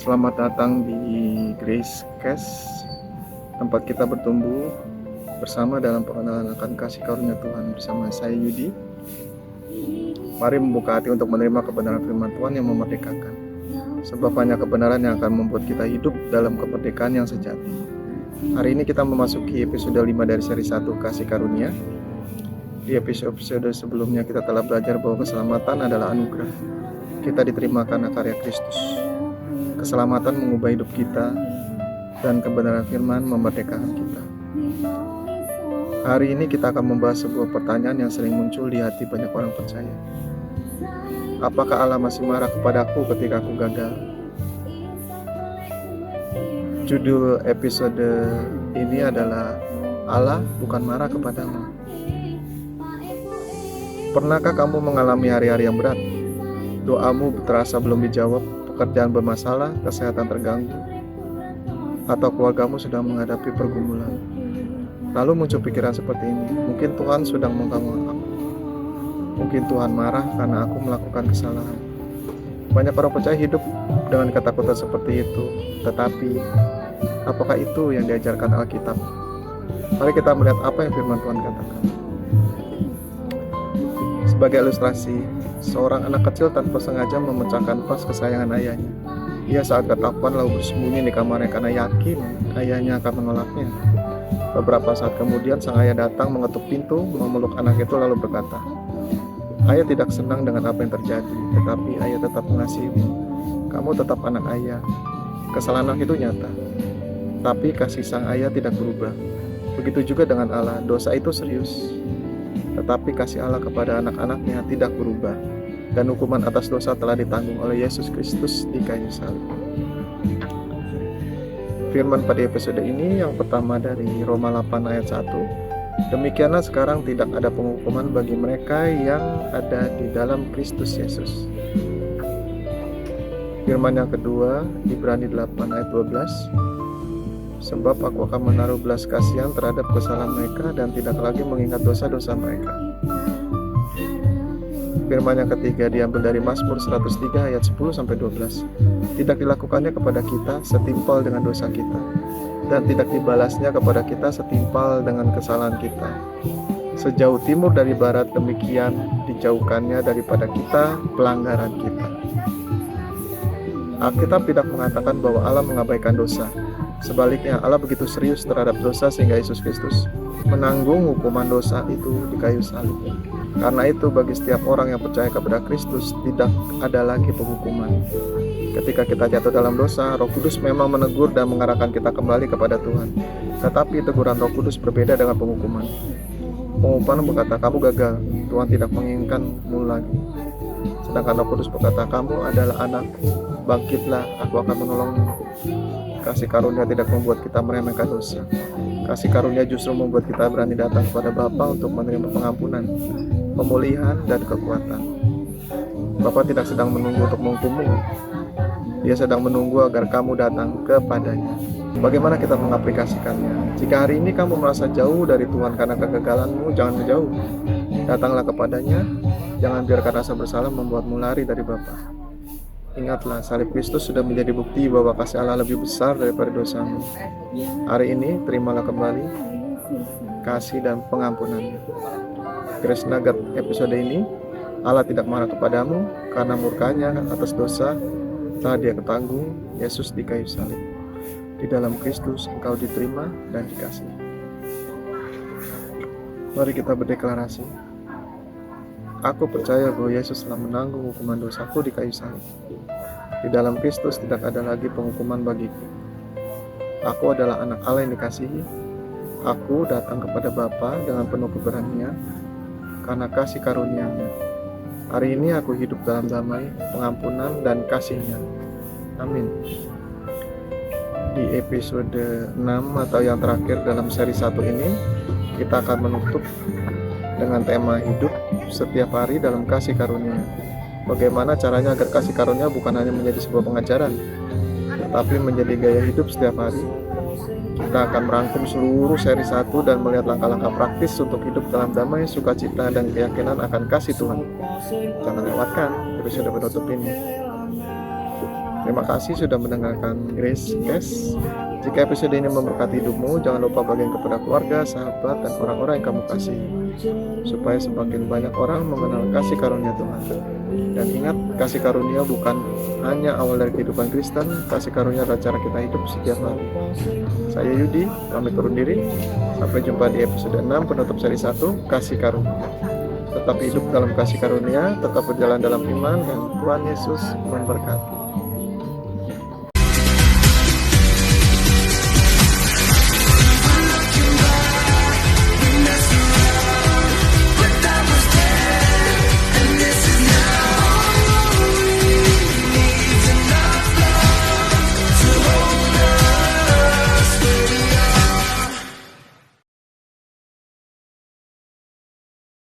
Selamat datang di Grace Cast, tempat kita bertumbuh bersama dalam pengenalan akan kasih karunia Tuhan bersama saya Yudi. Mari membuka hati untuk menerima kebenaran firman Tuhan yang memerdekakan. Sebab hanya kebenaran yang akan membuat kita hidup dalam kemerdekaan yang sejati. Hari ini kita memasuki episode 5 dari seri 1 Kasih Karunia. Di episode sebelumnya kita telah belajar bahwa keselamatan adalah anugerah. Kita diterima karena karya Kristus. Keselamatan mengubah hidup kita, dan kebenaran firman memerdekakan kita. Hari ini kita akan membahas sebuah pertanyaan yang sering muncul di hati banyak orang percaya. Apakah Allah masih marah kepadaku ketika aku gagal? Judul episode ini adalah Allah bukan marah kepadamu. Pernahkah kamu mengalami hari-hari yang berat? Doamu terasa belum dijawab, pekerjaan bermasalah, kesehatan terganggu, atau keluargamu sedang menghadapi pergumulan. Lalu muncul pikiran seperti ini, mungkin Tuhan sedang mengganggu aku. Mungkin Tuhan marah karena aku melakukan kesalahan. Banyak orang percaya hidup dengan ketakutan seperti itu. Tetapi, apakah itu yang diajarkan Alkitab? Mari kita melihat apa yang firman Tuhan katakan. Sebagai ilustrasi, seorang anak kecil tanpa sengaja memecahkan vas kesayangan ayahnya. Ia saat ketakutan lalu bersembunyi di kamarnya karena yakin ayahnya akan menolaknya. Beberapa saat kemudian sang ayah datang mengetuk pintu, memeluk anak itu lalu berkata, "Ayah tidak senang dengan apa yang terjadi, tetapi ayah tetap mengasihimu. Kamu tetap anak ayah." Kesalahan anak itu nyata, tapi kasih sang ayah tidak berubah. Begitu juga dengan Allah, dosa itu serius, tetapi kasih Allah kepada anak-anaknya tidak berubah, dan hukuman atas dosa telah ditanggung oleh Yesus Kristus di kayu salib. Firman pada episode ini yang pertama dari Roma 8 ayat 1. Demikianlah sekarang tidak ada penghukuman bagi mereka yang ada di dalam Kristus Yesus. Firman yang kedua, Ibrani 8 ayat 12. Sebab aku akan menaruh belas kasihan terhadap kesalahan mereka dan tidak lagi mengingat dosa-dosa mereka. Firman yang ketiga diambil dari Mazmur 103 ayat 10-12. Tidak dilakukannya kepada kita setimpal dengan dosa kita, dan tidak dibalasnya kepada kita setimpal dengan kesalahan kita. Sejauh timur dari barat, demikian dijauhkannya daripada kita pelanggaran kita. Alkitab tidak mengatakan bahwa Allah mengabaikan dosa. Sebaliknya, Allah begitu serius terhadap dosa sehingga Yesus Kristus menanggung hukuman dosa itu di kayu salib. Karena itu bagi setiap orang yang percaya kepada Kristus tidak ada lagi penghukuman. Ketika kita jatuh dalam dosa, Roh Kudus memang menegur dan mengarahkan kita kembali kepada Tuhan. Tetapi teguran Roh Kudus berbeda dengan penghukuman. Penghukuman berkata, kamu gagal, Tuhan tidak menginginkanmu lagi. Sedangkan Roh Kudus berkata, kamu adalah anakku, bangkitlah, aku akan menolongmu. Kasih karunia tidak membuat kita meremehkan dosa. Kasih karunia justru membuat kita berani datang kepada Bapa untuk menerima pengampunan, pemulihan, dan kekuatan. Bapa tidak sedang menunggu untuk menghukummu. Dia sedang menunggu agar kamu datang kepadanya. Bagaimana kita mengaplikasikannya? Jika hari ini kamu merasa jauh dari Tuhan karena kegagalanmu, jangan menjauh. Datanglah kepadanya. Jangan biarkan rasa bersalah membuatmu lari dari Bapa. Ingatlah, salib Kristus sudah menjadi bukti bahwa kasih Allah lebih besar daripada dosamu. Hari ini, terimalah kembali kasih dan pengampunannya. Grace Nugget episode ini, Allah tidak marah kepadamu karena murkanya atas dosa telah Dia ketanggung Yesus di kayu salib. Di dalam Kristus engkau diterima dan dikasihi. Mari kita berdeklarasi. Aku percaya bahwa Yesus telah menanggung hukuman dosaku di kayu salib. Di dalam Kristus tidak ada lagi penghukuman bagiku. Aku adalah anak Allah yang dikasihi. Aku datang kepada Bapa dengan penuh keberanian karena kasih karunia-Nya. Hari ini aku hidup dalam damai, pengampunan, dan kasih-Nya. Amin. Di episode 6 atau yang terakhir dalam seri 1 ini, kita akan menutup dengan tema hidup setiap hari dalam kasih karunia. Bagaimana caranya agar kasih karunia bukan hanya menjadi sebuah pengajaran, tetapi menjadi gaya hidup setiap hari. Kita akan merangkum seluruh seri 1 dan melihat langkah-langkah praktis untuk hidup dalam damai, sukacita, dan keyakinan akan kasih Tuhan. Jangan lewatkan episode penutup ini. Terima kasih sudah mendengarkan Grace Cash. Jika episode ini memberkati hidupmu, jangan lupa bagikan kepada keluarga, sahabat, dan orang-orang yang kamu kasihi, supaya semakin banyak orang mengenal kasih karunia Tuhan. Dan ingat, kasih karunia bukan hanya awal dari kehidupan Kristen, kasih karunia adalah cara kita hidup setiap hari. Saya Yudi, pamit undur diri. Sampai jumpa di episode 6 penutup seri 1, Kasih Karunia. Tetap hidup dalam kasih karunia, tetap berjalan dalam iman, dan Tuhan Yesus memberkati.